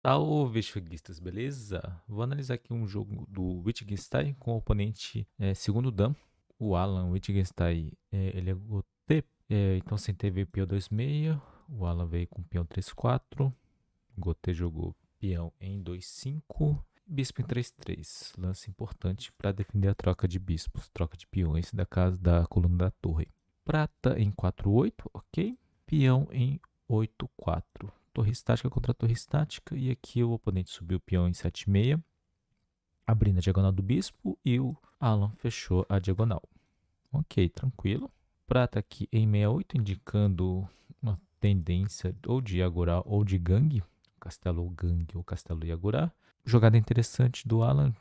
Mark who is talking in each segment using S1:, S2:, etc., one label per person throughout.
S1: Salve, Wittgenstein, beleza? Vou analisar aqui um jogo do Wittgenstein com o oponente segundo Dan, o Alan Wittgenstein. Ele é GOT, então sem ter veio peão 2,6, o Alan veio com peão 3,4, o GOT jogou peão em 2,5, bispo em 3,3. Lance importante para defender a troca de bispos, troca de peões da casa da coluna da torre. Prata em 4,8, ok. Peão em 8,4. Torre estática contra torre estática. E aqui o oponente subiu o peão em 7,6, abrindo a diagonal do bispo. E o Alan fechou a diagonal. Ok, tranquilo. Prata aqui em 68, indicando uma tendência ou de Yagura ou de gangue. Castelo ou gangue ou castelo Yagura. Jogada interessante do Alan,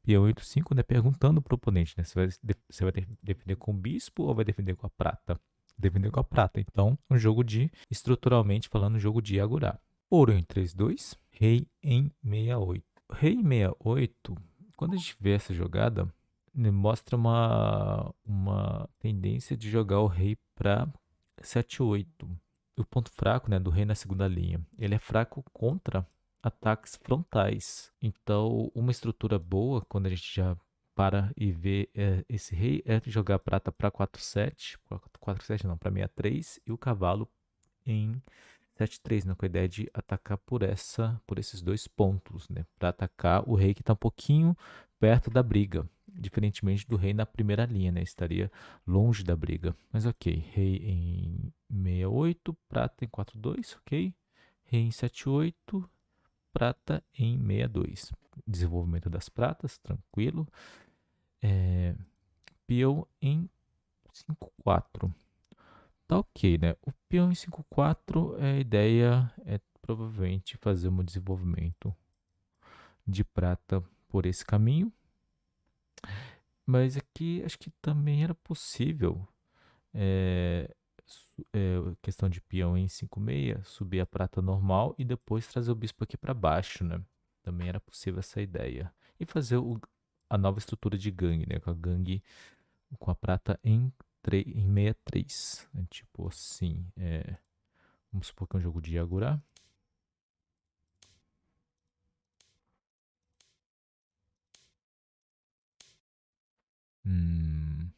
S1: peão 8,5, né? Perguntando para o oponente, né? Você vai defender com o bispo ou vai defender com a prata? Defender com a prata. Então, um jogo de, estruturalmente falando, um jogo de Yagura. Ouro em 3,2, rei em 68. Rei em 68, quando a gente vê essa jogada, né, mostra uma tendência de jogar o rei para 7,8. O ponto fraco, né, do rei na segunda linha. Ele é fraco contra ataques frontais. Então, uma estrutura boa, quando a gente já para e vê esse rei, é jogar prata para 4,7, 4,7 não, para 6,3 e o cavalo em 7,3, né, com a ideia de atacar por esses dois pontos, né, para atacar o rei que está um pouquinho perto da briga, diferentemente do rei na primeira linha, né, estaria longe da briga. Mas ok, rei em 68, prata em 4,2, ok. Rei em 7,8, prata em 62. Desenvolvimento das pratas, tranquilo. Peão em 5,4. Tá ok, né? O peão em 5,4, a ideia é provavelmente fazer um desenvolvimento de prata por esse caminho. Mas aqui acho que também era possível, é, questão de peão em 5,6, subir a prata normal e depois trazer o bispo aqui para baixo, né? Também era possível essa ideia. E fazer a nova estrutura de gangue, né? Com a gangue com a prata em 63. É tipo assim, vamos supor que é um jogo de Yagura.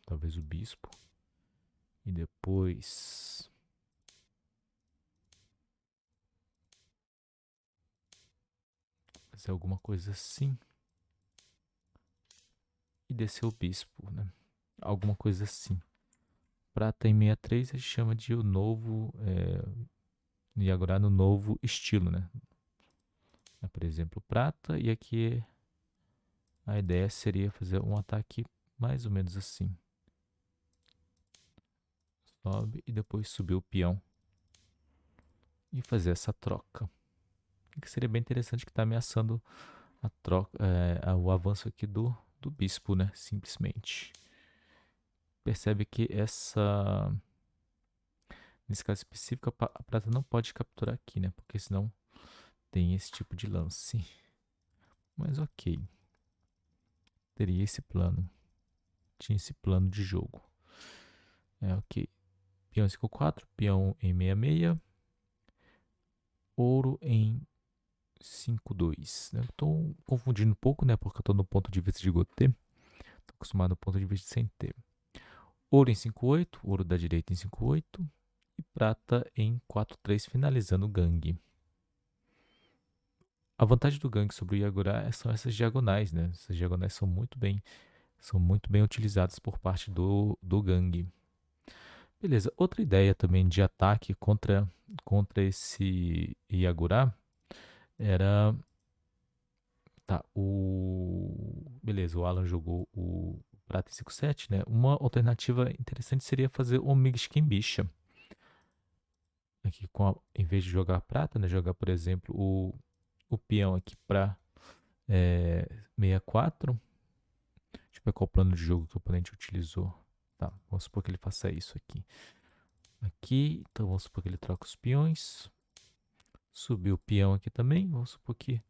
S1: Talvez o bispo. E depois fazer alguma coisa assim. E descer o bispo, né? Alguma coisa assim. Prata em 63 a gente chama de o novo. E agora no novo estilo, né? Por exemplo, prata. E aqui a ideia seria fazer um ataque mais ou menos assim. Sobe e depois subir o peão. E fazer essa troca. Que seria bem interessante, que está ameaçando a troca, o avanço aqui do bispo, né? Simplesmente. Percebe que nesse caso específico, a prata não pode capturar aqui, né? Porque senão tem esse tipo de lance. Mas ok. Teria esse plano. Tinha esse plano de jogo. Ok. Peão em 5,4, peão em 66, ouro em 5,2. Né? Estou confundindo um pouco, né? Porque eu estou no ponto de vista de Gotê. Estou acostumado no ponto de vista de Centê. Ouro em 5,8, ouro da direita em 5,8 e prata em 4,3, finalizando o gangue. A vantagem do gangue sobre o Yagura são essas diagonais, né? Essas diagonais são muito bem utilizadas por parte do gangue. Beleza, outra ideia também de ataque contra esse Yagura era. Tá, beleza, o Alan jogou o prata em 5,7, né? Uma alternativa interessante seria fazer o Migshkin-Bicha. Aqui, em vez de jogar prata, né? Jogar, por exemplo, o peão aqui para 64. Deixa eu ver qual o plano de jogo que o oponente utilizou. Tá, vamos supor que ele faça isso aqui. Aqui, então vamos supor que ele troca os peões. Subiu o peão aqui também. Vamos supor que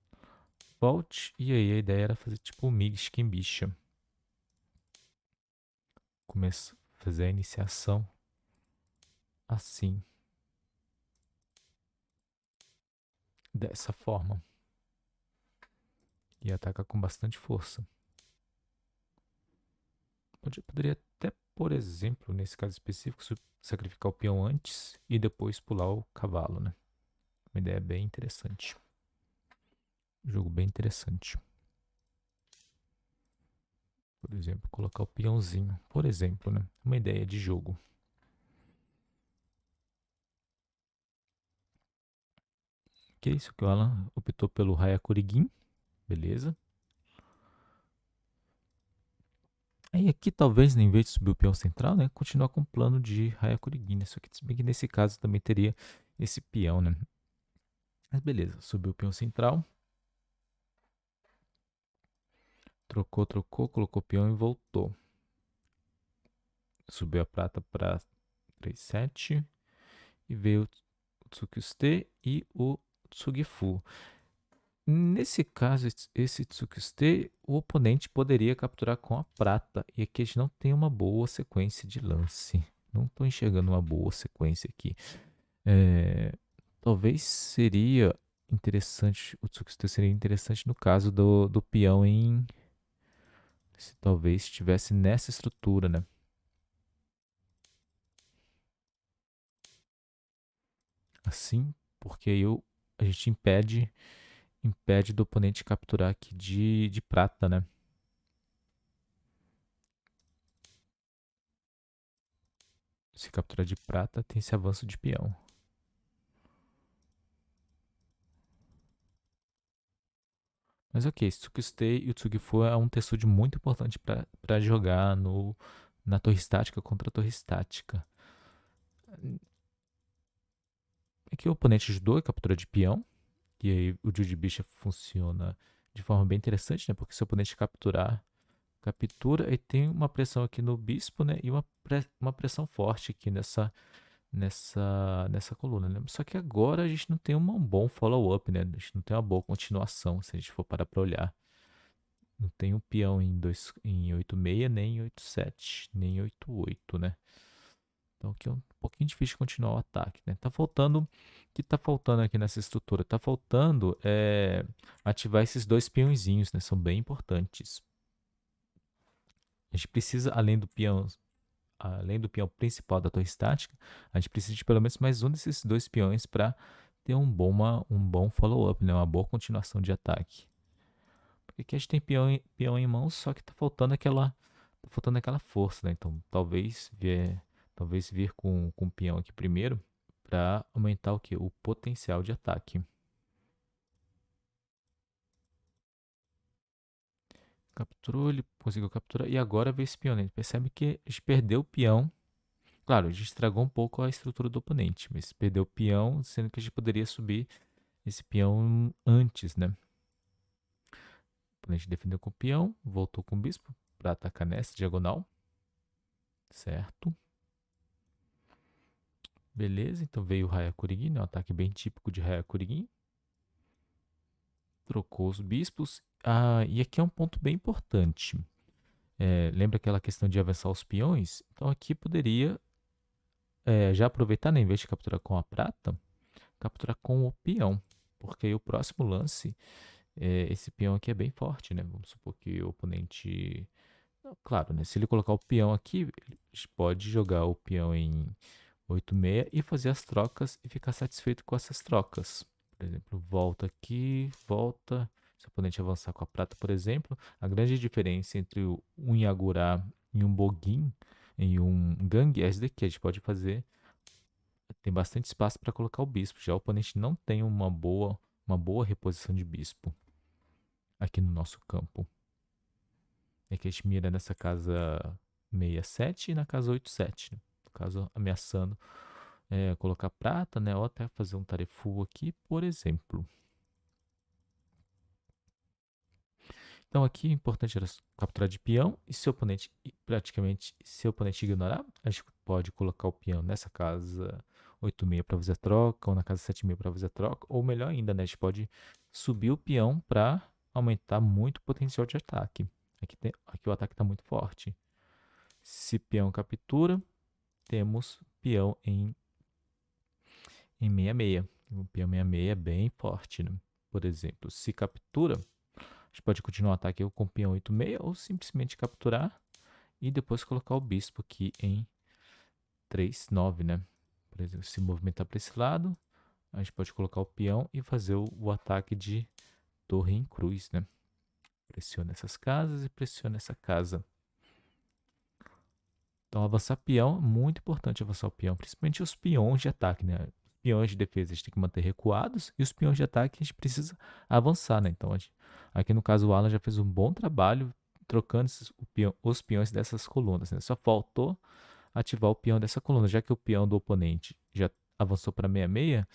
S1: volte. E aí a ideia era fazer tipo o Migshkin Bicha. Começa a fazer a iniciação assim. Dessa forma. e ataca com bastante força. Poderia até, por exemplo, nesse caso específico, sacrificar o peão antes e depois pular o cavalo, né? Uma ideia bem interessante. Jogo bem interessante. Por exemplo, colocar o peãozinho. Por exemplo, né? Uma ideia de jogo. Que é isso que o Alan optou pelo Hayakurigin. Beleza. Aí aqui talvez, em vez de subir o peão central, né? Continuar com o plano de Hayakurigin, né? Só que, se bem que nesse caso também teria esse peão, né? Mas beleza, subiu o peão central. Trocou, colocou o peão e voltou. Subiu a prata para 3-7 e veio o Tsukiste e o Tsugifu. Nesse caso, esse Tsukiste, o oponente poderia capturar com a prata. E aqui a gente não tem uma boa sequência de lance. Não estou enxergando uma boa sequência aqui. Talvez seria interessante, o Tsukiste seria interessante no caso do peão em... Se talvez estivesse nessa estrutura, né? Assim, porque aí a gente impede do oponente capturar aqui de prata, né? Se capturar de prata, tem esse avanço de peão. Mas ok, Tsukiste e o Tsugifu é um Tetsuji muito importante para jogar na torre estática contra a torre estática. Aqui o oponente ajudou a captura de peão, e aí o Jude Bishop funciona de forma bem interessante, né? Porque se o oponente captura, e tem uma pressão aqui no bispo, né? E uma pressão forte aqui nessa coluna, né? Só que agora a gente não tem um bom follow-up, né? A gente não tem uma boa continuação, se a gente for parar para olhar. Não tem um peão em 8-6, nem em 8-7, nem em 8-8, né? Então aqui é um pouquinho difícil continuar o ataque, né? Tá faltando, o que tá faltando aqui nessa estrutura? Tá faltando ativar esses dois peõezinhos, né? São bem importantes. A gente precisa, além do peão principal da torre estática, a gente precisa de pelo menos mais um desses dois peões para ter um bom follow-up, né? Uma boa continuação de ataque. Porque aqui a gente tem peão em mãos, só que tá faltando aquela força, né? Então talvez vir com o peão aqui primeiro para aumentar o que? O potencial de ataque. Capturou, ele conseguiu capturar e agora veio esse peão, né? Ele percebe que a gente perdeu o peão. Claro, a gente estragou um pouco a estrutura do oponente, mas perdeu o peão, sendo que a gente poderia subir esse peão antes, né? O oponente defendeu com o peão, voltou com o bispo para atacar nessa diagonal. Certo. Beleza, então veio o Hayakurigin, né? Um ataque bem típico de Hayakurigin. Trocou os bispos. E aqui é um ponto bem importante. Lembra aquela questão de avançar os peões? Então aqui poderia já aproveitar, né? Em vez de capturar com a prata, capturar com o peão. Porque aí o próximo lance, esse peão aqui é bem forte, né? Vamos supor que o oponente... Claro, né? Se ele colocar o peão aqui, ele pode jogar o peão em 8-6 e fazer as trocas e ficar satisfeito com essas trocas. Por exemplo, volta aqui, volta. Se o oponente avançar com a prata, por exemplo, a grande diferença entre um Yagura e um Bogin em um Gang é essa daqui. A gente pode fazer. Tem bastante espaço para colocar o bispo. Já o oponente não tem uma boa reposição de bispo aqui no nosso campo. É que a gente mira nessa casa 67 e na casa 87. Né? No caso, ameaçando colocar prata, né? Ou até fazer um tarefu aqui, por exemplo. Então aqui o importante era capturar de peão e se o oponente ignorar, a gente pode colocar o peão nessa casa 8-6 para fazer a troca, ou na casa 7-6 para fazer a troca, ou melhor ainda, né? A gente pode subir o peão para aumentar muito o potencial de ataque. Aqui o ataque está muito forte. Se peão captura, temos peão em 66. O peão 66 é bem forte, né? Por exemplo, se captura, A gente pode continuar o ataque com o peão 8/6 ou simplesmente capturar e depois colocar o bispo aqui em 3/9, né? Por exemplo, se movimentar para esse lado, a gente pode colocar o peão e fazer o ataque de torre em cruz, né? Pressiona essas casas e pressiona essa casa. Então, avançar peão, muito importante avançar o peão, principalmente os peões de ataque, né? Os peões de defesa a gente tem que manter recuados e os peões de ataque a gente precisa avançar, né? Então, aqui no caso o Alan já fez um bom trabalho trocando os peões dessas colunas, né? Só faltou ativar o peão dessa coluna, já que o peão do oponente já avançou para 6/6,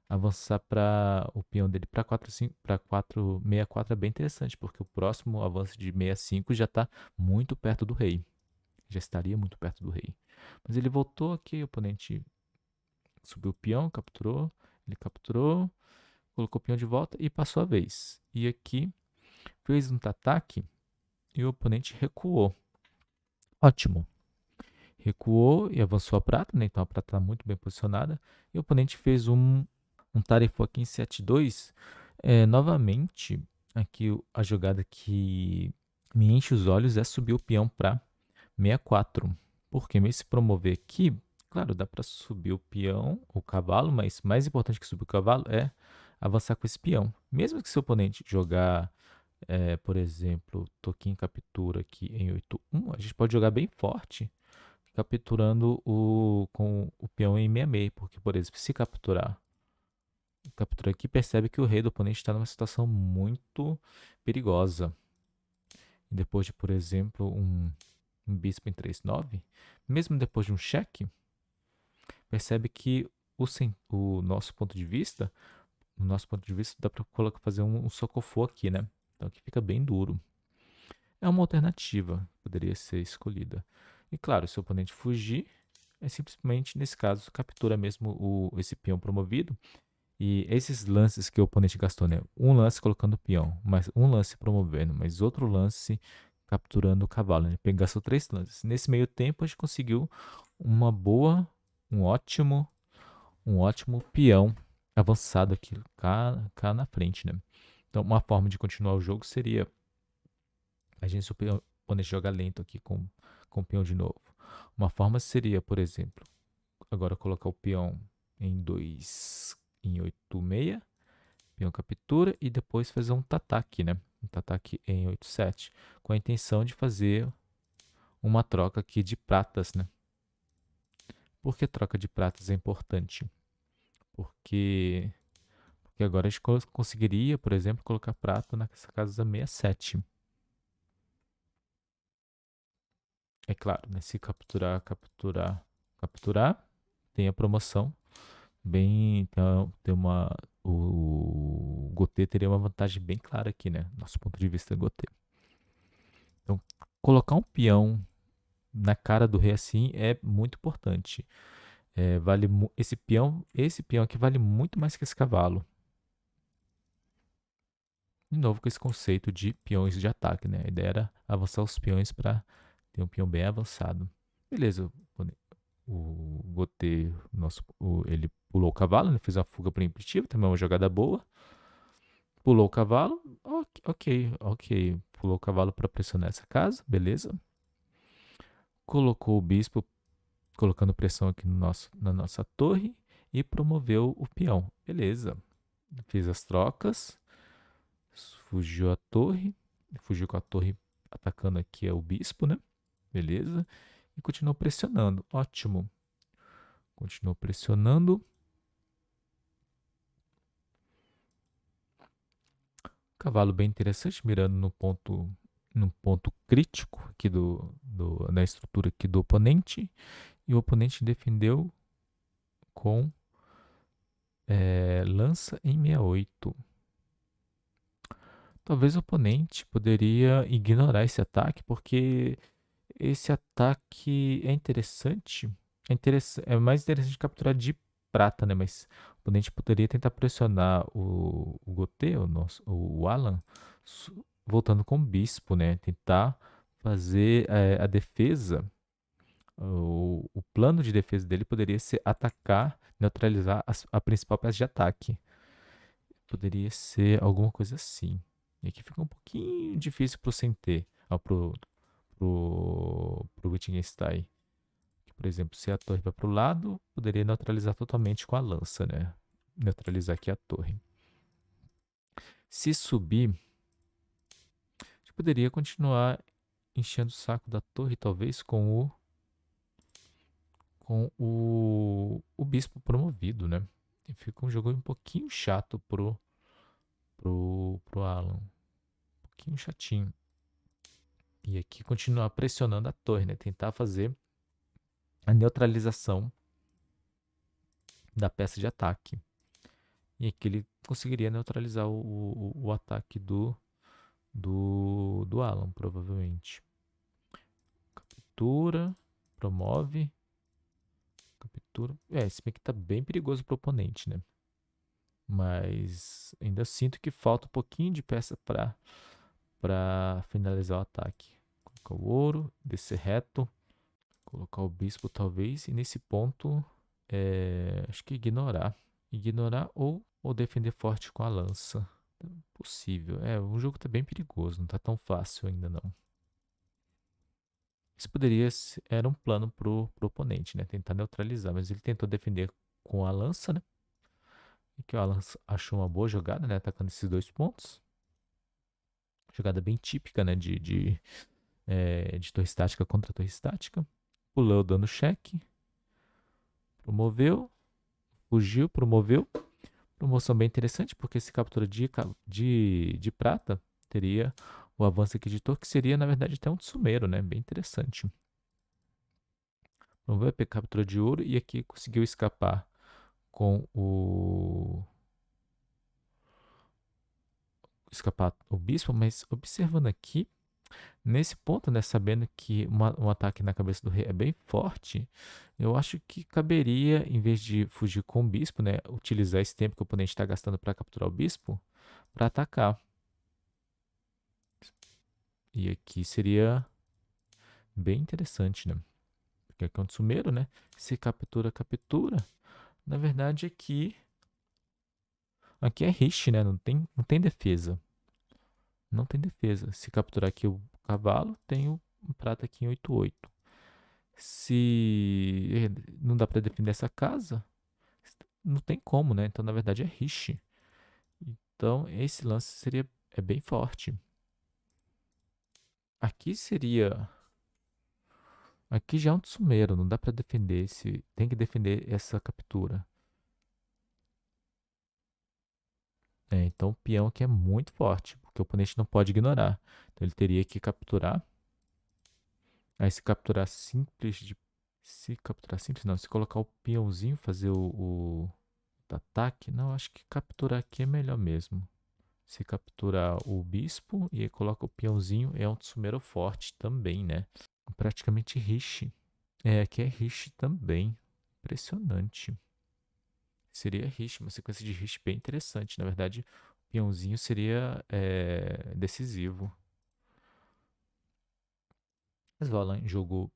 S1: avançar para o peão dele para 4/5, para 4/6/4 é bem interessante, porque o próximo avanço de 6/5 já está muito perto do rei. Já estaria muito perto do rei. Mas ele voltou aqui, o oponente subiu o peão, capturou, ele capturou, colocou o peão de volta e passou a vez. E aqui fez um ataque e o oponente recuou. Ótimo. Recuou e avançou a prata, né? Então a prata está muito bem posicionada. E o oponente fez um tarefa aqui em 7/2. Novamente, aqui a jogada que me enche os olhos é subir o peão para 6/4. Porque mesmo se promover aqui, claro, dá para subir o peão, o cavalo, mas mais importante que subir o cavalo é avançar com esse peão. Mesmo que seu oponente jogar, por exemplo, toquinho captura aqui em 8/1, a gente pode jogar bem forte, capturando com o peão em 6/6, porque, por exemplo, se capturar aqui, percebe que o rei do oponente está numa situação muito perigosa. E depois de, por exemplo, um bispo em 3/9, mesmo depois de um cheque, percebe que o nosso ponto de vista, dá para fazer um socofô aqui, né? Então aqui fica bem duro. É uma alternativa, poderia ser escolhida. E claro, se o oponente fugir, é simplesmente, nesse caso, captura mesmo esse peão promovido. E esses lances que o oponente gastou, né? Um lance colocando o peão, mas um lance promovendo, mas outro lance capturando o cavalo, né? Ele gastou 3 lances. Nesse meio tempo, a gente conseguiu um ótimo peão avançado aqui cá na frente, né? Então, uma forma de continuar o jogo seria a gente, se o oponente jogar lento aqui com o peão de novo. Uma forma seria, por exemplo, agora colocar o peão em 8/6, peão captura e depois fazer um tataque, né? Um tataque em 8/7, com a intenção de fazer uma troca aqui de pratas, né? Por que troca de pratas é importante? Porque agora a gente conseguiria, por exemplo, colocar prata nessa casa 6/7. É claro, né? Se capturar, tem a promoção. Bem, o Gotê teria uma vantagem bem clara aqui, né? Nosso ponto de vista Gotê. Então, colocar um peão na cara do rei assim é muito importante. Esse peão aqui vale muito mais que esse cavalo. De novo com esse conceito de peões de ataque, né? A ideia era avançar os peões para ter um peão bem avançado. Beleza, o Gotê, ele pulou o cavalo, né? Fez uma fuga preemptiva, também é uma jogada boa. Pulou o cavalo, ok. Pulou o cavalo para pressionar essa casa, beleza. Colocou o bispo, colocando pressão aqui na nossa torre e promoveu o peão, beleza. Fez as trocas, fugiu com a torre atacando aqui o bispo, né? Beleza. E continuou pressionando, ótimo. Continuou pressionando. Cavalo bem interessante, mirando no ponto crítico aqui da estrutura aqui do oponente. E o oponente defendeu com lança em 6/8. Talvez o oponente poderia ignorar esse ataque, porque esse ataque é interessante. É mais interessante capturar de prata, né? Mas o oponente poderia tentar pressionar o Gotê, o Alan, voltando com o bispo, né? Tentar fazer a defesa. O plano de defesa dele poderia ser atacar, neutralizar a principal peça de ataque. Poderia ser alguma coisa assim. E aqui fica um pouquinho difícil pro Sentê, pro Wittgenstein. Por exemplo, se a torre vai pro lado, poderia neutralizar totalmente com a lança, né? Neutralizar aqui a torre. Se subir, a gente poderia continuar enchendo o saco da torre, talvez com o bispo promovido, né? E fica um jogo um pouquinho chato pro Alan. Um pouquinho chatinho. E aqui continuar pressionando a torre, né? Tentar fazer a neutralização da peça de ataque. E aqui ele conseguiria neutralizar o ataque do Alan, provavelmente. Captura, promove, captura. Se bem que tá bem perigoso pro oponente, né? Mas ainda sinto que falta um pouquinho de peça para finalizar o ataque. Colocar o ouro, descer reto, colocar o bispo talvez, e nesse ponto acho que ignorar. Ignorar ou defender forte com a lança. Possível. O jogo tá bem perigoso, não tá tão fácil ainda não. Isso era um plano pro oponente, né? Tentar neutralizar, mas ele tentou defender com a lança, né? E que o Alan achou uma boa jogada, né? Atacando esses 2 pontos. Jogada bem típica, né? De torre estática contra torre estática. Pulou dando cheque. Promoveu. Fugiu, promoveu. Promoção bem interessante, porque se captura de prata, teria o avanço aqui de torre, que seria, na verdade, até um tsumeiro, né? Bem interessante. Promoveu a captura de ouro e aqui conseguiu escapar com escapar o bispo, mas observando aqui, nesse ponto, né, sabendo que um ataque na cabeça do rei é bem forte, eu acho que caberia, em vez de fugir com o bispo, né, utilizar esse tempo que o oponente está gastando para capturar o bispo, para atacar. E aqui seria bem interessante, né? Porque aqui é um tsumeiro, né? Se captura, captura. Na verdade, aqui é Rish, né? Não tem defesa. Não tem defesa. Se capturar aqui o cavalo, tem o prata aqui em 8/8. Se não dá para defender essa casa, não tem como, né? Então, na verdade, é Rish. Então, esse lance é bem forte. Aqui seria. Aqui já é um tsumeiro, não dá para defender tem que defender essa captura. Então o peão aqui é muito forte, porque o oponente não pode ignorar. Então ele teria que capturar. Aí se capturar simples não, se colocar o peãozinho, fazer o ataque, não, acho que capturar aqui é melhor mesmo. Se capturar o bispo e aí coloca o peãozinho, é um tsumeiro forte também, né? Praticamente Rishi. Aqui é Rishi também. Impressionante. Seria Rishi, uma sequência de Rishi bem interessante. Na verdade, o peãozinho seria decisivo. Mas Valan jogou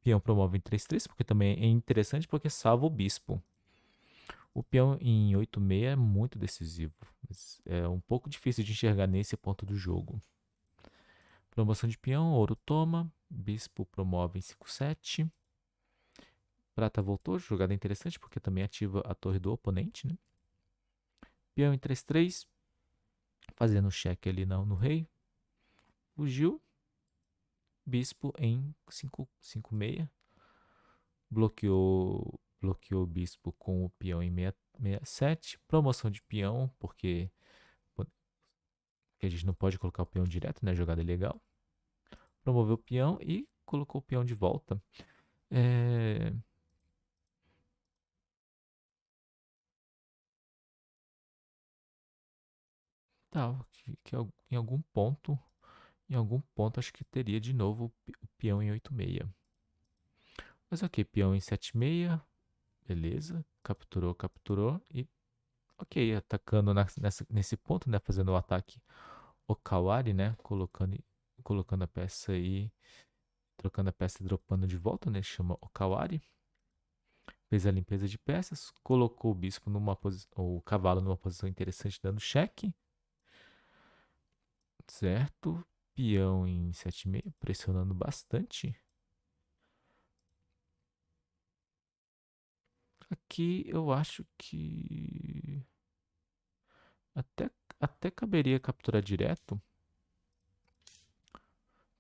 S1: peão promove em 3/3, porque também é interessante porque salva o bispo. O peão em 8/6 é muito decisivo, mas é um pouco difícil de enxergar nesse ponto do jogo. Promoção de peão, ouro toma, bispo promove em 5/7. Prata voltou, jogada interessante porque também ativa a torre do oponente, né? Peão em 3/3, fazendo cheque ali no rei. Fugiu. Bispo em 5/6. Bloqueou o bispo com o peão em 6/7. Promoção de peão, porque a gente não pode colocar o peão direto, né? Jogada ilegal. Promoveu o peão e colocou o peão de volta. É... Tá, em algum ponto acho que teria de novo o peão em 8/6. Mas ok, peão em 7/6, beleza. Capturou, capturou e ok, atacando nesse ponto, né? Fazendo o ataque Okawari, né? Colocando a peça aí, trocando a peça e dropando de volta, né? Chama Okawari. Fez a limpeza de peças, colocou o bispo o cavalo numa posição interessante, dando cheque. Certo. Peão em 7,5, pressionando bastante. Aqui eu acho que até, até caberia capturar direto,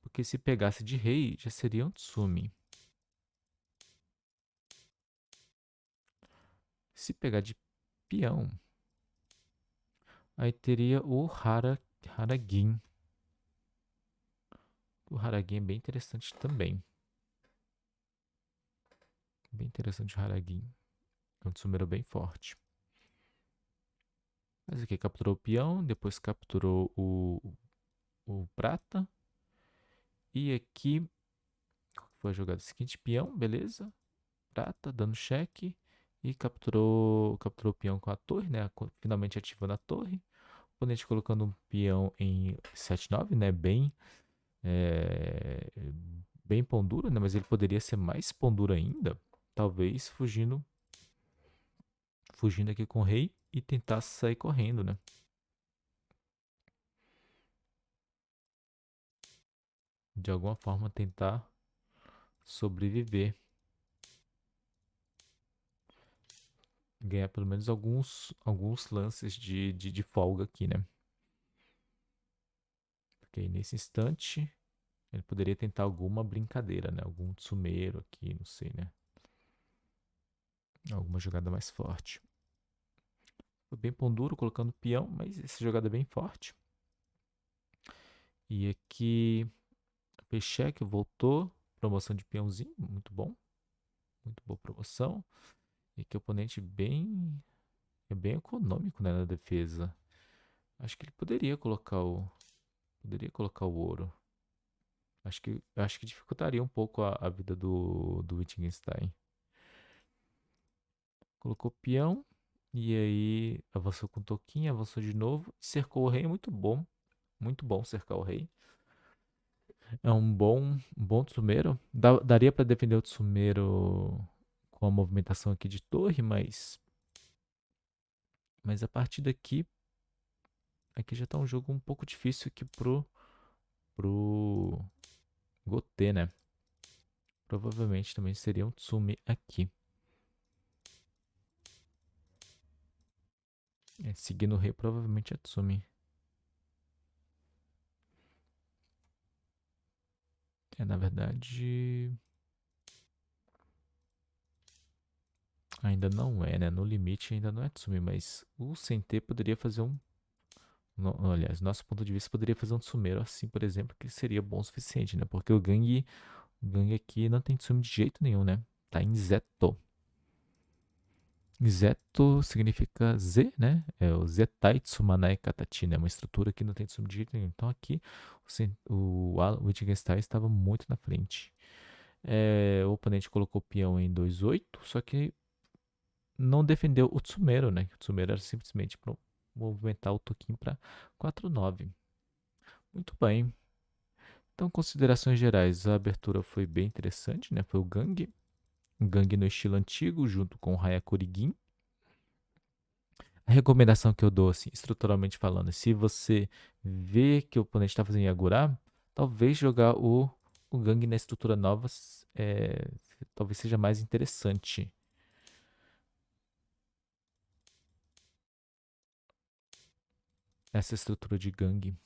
S1: porque se pegasse de rei já seria um Tsumi. Se pegar de peão, aí teria o Haragin. O Haragin é bem interessante também. Bem interessante o Haragin. É um Tsumero bem forte. Mas aqui capturou o peão, depois capturou o prata. E aqui foi a jogada seguinte, peão, beleza. Prata, dando cheque. E capturou o peão com a torre, né? Finalmente ativando a torre. O oponente colocando um peão em 7,9, né? É, bem pão duro, né? Mas ele poderia ser mais pão duro ainda. Talvez fugindo aqui com o rei e tentar sair correndo, né? De alguma forma tentar sobreviver. Ganhar pelo menos alguns lances de folga aqui, né? Porque aí nesse instante ele poderia tentar alguma brincadeira, né? Algum tsumeiro aqui, não sei, né? Alguma jogada mais forte. Foi bem pão duro colocando peão, mas essa jogada é bem forte. E aqui Peixeque voltou. Promoção de peãozinho, muito bom. Muito boa promoção. E que o oponente é bem econômico, né, na defesa. Acho que ele poderia colocar o ouro. Acho que dificultaria um pouco a vida do Wittgenstein. Colocou peão. E aí avançou com toquinho, avançou de novo. Cercou o rei, muito bom. Muito bom cercar o rei. É um bom Tsumero. Daria para defender o Tsumero com a movimentação aqui de torre, mas a partir daqui, aqui já tá um jogo um pouco difícil aqui pro Gotê, né? Provavelmente também seria um Tsumi aqui. Seguindo o rei, provavelmente é Tsumi. Na verdade, ainda não é, né? No limite ainda não é Tsumi, mas o Sentê poderia fazer um. Aliás, nosso ponto de vista poderia fazer um Tsumero assim, por exemplo, que seria bom o suficiente, né? Porque o Gangue aqui não tem Tsumi de jeito nenhum, né? Tá em Zeto. Zeto significa Z, né? É o Zetai Tsumanai Katachi, né? Uma estrutura que não tem Tsumi de jeito nenhum. Então aqui o Wittgenstein estava muito na frente. O oponente colocou o peão em 2,8, só que não defendeu o Tsumero, né? O Tsumero era simplesmente para movimentar o toquinho para 4,9. Muito bem. Então, considerações gerais. A abertura foi bem interessante, né? Foi o Gangue. Um Gangue no estilo antigo, junto com o Hayakurigin. A recomendação que eu dou, assim, estruturalmente falando, se você vê que o oponente está fazendo Yagura, talvez jogar o Gangue na estrutura nova talvez seja mais interessante. Essa estrutura de Gangue.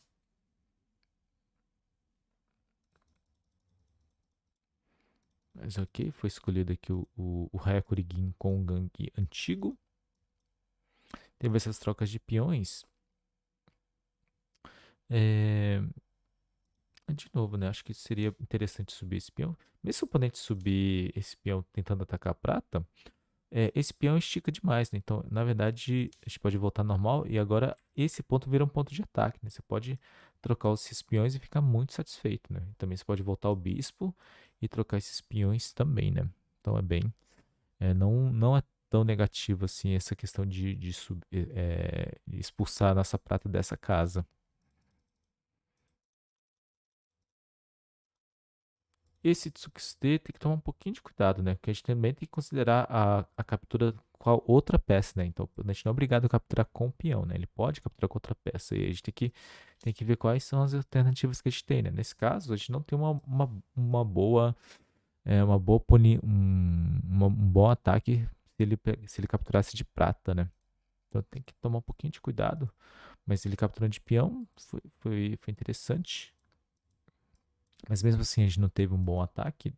S1: Mas ok, foi escolhido aqui o Hayakurigin com o Gangue antigo. Teve essas trocas de peões. É, De novo, né? Acho que seria interessante subir esse peão. Mesmo se o oponente subir esse peão tentando atacar a prata, esse peão estica demais, né? Então, na verdade, a gente pode voltar normal e agora esse ponto vira um ponto de ataque, né? Você pode trocar esses peões e ficar muito satisfeito, né? Também você pode voltar o bispo e trocar esses peões também, né? Então não é tão negativo assim essa questão de expulsar a nossa prata dessa casa. Esse Tsukiste tem que tomar um pouquinho de cuidado, né? Porque a gente também tem que considerar a captura com a outra peça, né? Então a gente não é obrigado a capturar com o peão, né? Ele pode capturar com outra peça. E a gente tem que tem que ver quais são as alternativas que a gente tem, né? Nesse caso, a gente não tem uma boa, um bom ataque se ele capturasse de prata, né? Então tem que tomar um pouquinho de cuidado. Mas ele capturando de peão foi interessante. Mas mesmo assim a gente não teve um bom ataque.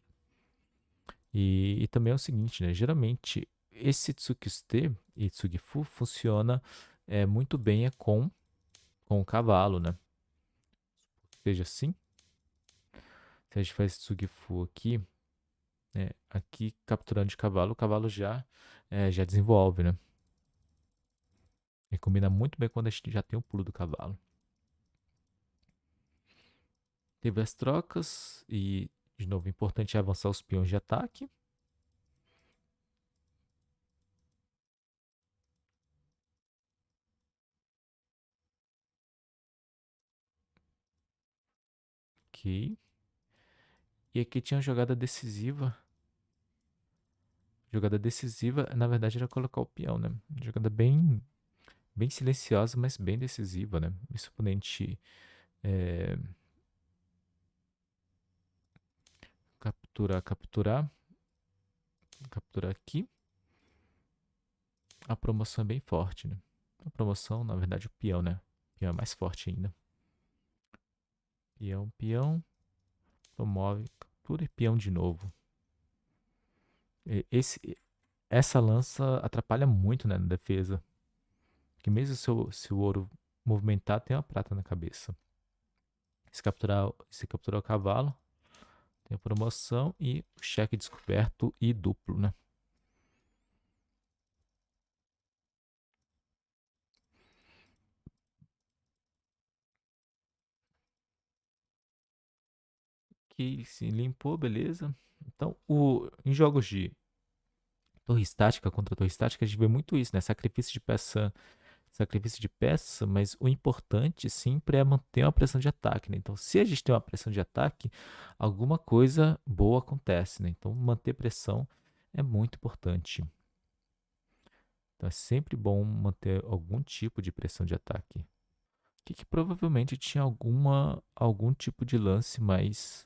S1: E também é o seguinte, né? Geralmente esse Tsukiste e Tsugifu funciona muito bem com o cavalo, né? Seja assim, se a gente faz Tsugifu aqui, né? Aqui capturando de cavalo, o cavalo já desenvolve, né? E combina muito bem quando a gente já tem o pulo do cavalo. Teve as trocas e, de novo, importante é avançar os peões de ataque. Ok. E aqui tinha uma jogada decisiva. Jogada decisiva, na verdade, era colocar o peão, né? Jogada bem silenciosa, mas bem decisiva, né? Esse oponente capturar aqui. A promoção é bem forte, né? A promoção, na verdade, o peão, né? O peão é mais forte ainda. Peão, promove, captura e peão de novo. Essa lança atrapalha muito, né, na defesa. Porque mesmo se o ouro movimentar, tem uma prata na cabeça. Se capturar o cavalo, tem a promoção e o cheque descoberto e duplo, né? Que se limpou, beleza. Então, em jogos de torre estática contra torre estática, a gente vê muito isso, né? Sacrifício de peça, mas o importante sempre é manter uma pressão de ataque, né? Então, se a gente tem uma pressão de ataque, alguma coisa boa acontece, né? Então, manter pressão é muito importante. Então, é sempre bom manter algum tipo de pressão de ataque. Que provavelmente tinha algum tipo de lance mais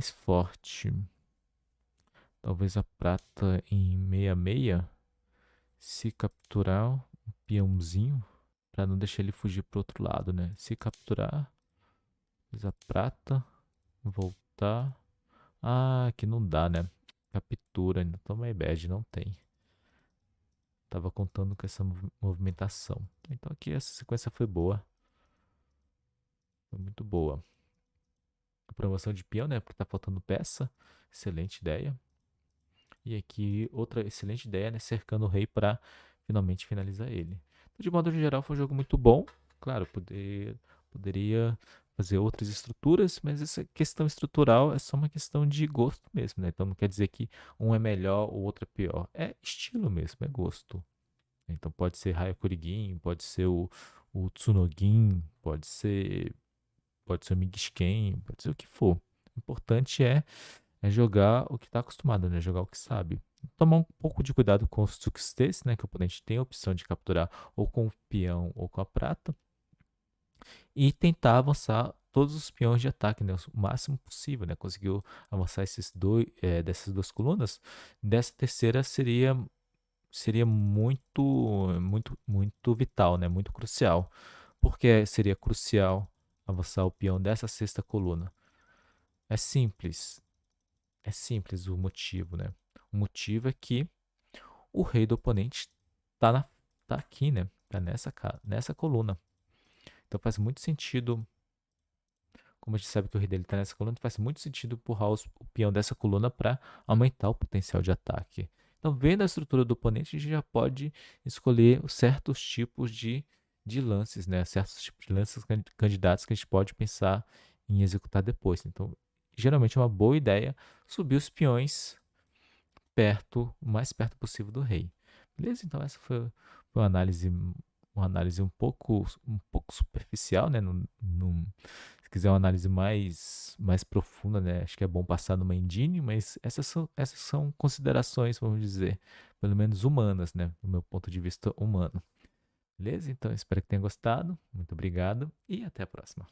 S1: forte. Talvez a prata em 66, se capturar um peãozinho, para não deixar ele fugir pro outro lado, né? Se capturar, fez a prata, voltar. Ah, aqui não dá, né? Captura, ainda toma bad, não tem. Tava contando com essa movimentação. Então aqui essa sequência foi boa. Foi muito boa. A promoção de peão, né? Porque tá faltando peça. Excelente ideia. E aqui outra excelente ideia, né? Cercando o rei para finalmente finalizar ele. Então, de modo geral, foi um jogo muito bom. Claro, poderia fazer outras estruturas, mas essa questão estrutural é só uma questão de gosto mesmo, né? Então não quer dizer que um é melhor, o outro é pior. É estilo mesmo, é gosto. Então pode ser Hyakurigin, pode ser o Tsunogin, pode ser o Migisken, pode ser o que for. O importante é jogar o que está acostumado, né? Jogar o que sabe. Tomar um pouco de cuidado com os Tsukistes, né? Que o oponente tem a opção de capturar ou com o peão ou com a prata. E tentar avançar todos os peões de ataque, né? O máximo possível, né? Conseguiu avançar dessas duas colunas. Dessa terceira seria muito vital, né? Muito crucial. Por que seria crucial avançar o peão dessa sexta coluna? É simples. É simples o motivo, né? O motivo é que o rei do oponente tá aqui, né? Tá nessa coluna. Então faz muito sentido, como a gente sabe que o rei dele tá nessa coluna, faz muito sentido empurrar o peão dessa coluna para aumentar o potencial de ataque. Então, vendo a estrutura do oponente, a gente já pode escolher certos tipos de lances, né? Certos tipos de lances candidatos que a gente pode pensar em executar depois. Então, geralmente é uma boa ideia subir os peões o mais perto possível do rei. Beleza? Então essa foi uma análise um pouco superficial, né? Se quiser uma análise mais profunda, né? Acho que é bom passar numa engine, mas essas são considerações, vamos dizer, pelo menos humanas, né? Do meu ponto de vista humano. Beleza? Então espero que tenha gostado. Muito obrigado e até a próxima.